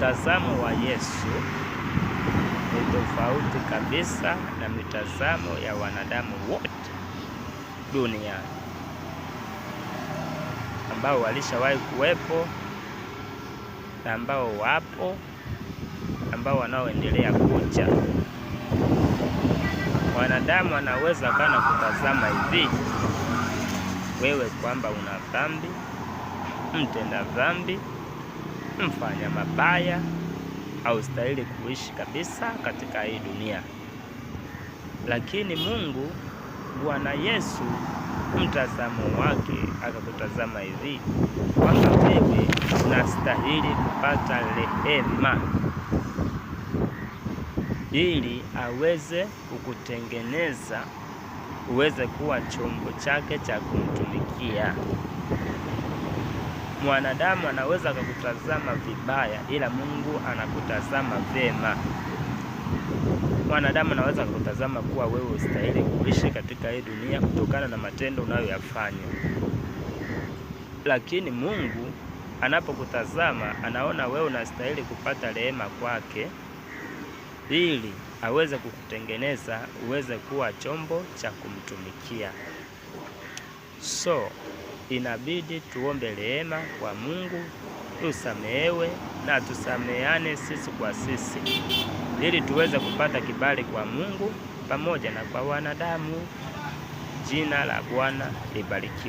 Mtazamo wa Yesu ni tofauti kabisa na mitazamo ya wanadamu wote duniani ambao walishawahi kuwepo na ambao wapo, ambao wanaoendelea kuja. Wanadamu wanaweza kana kutazama hivi wewe kwamba una dhambi, mtenda dhambi, mfanya mabaya, haustahili kuishi kabisa katika hii dunia. Lakini Mungu Bwana Yesu mtazamo wake akakutazama hivi kwamba wewe unastahili kupata rehema ili aweze kukutengeneza uweze kuwa chombo chake cha kumtumikia. Mwanadamu anaweza kukutazama vibaya, ila Mungu anakutazama vema. Mwanadamu anaweza kukutazama kuwa wewe ustahili kuishi katika hii dunia kutokana na matendo unayoyafanya, lakini Mungu anapokutazama anaona wewe unastahili kupata rehema kwake ili aweze kukutengeneza uweze kuwa chombo cha kumtumikia. So inabidi tuombe rehema kwa Mungu, tusamehewe na tusameane sisi kwa sisi ili tuweze kupata kibali kwa Mungu pamoja na kwa wanadamu. Jina la Bwana libarikiwe.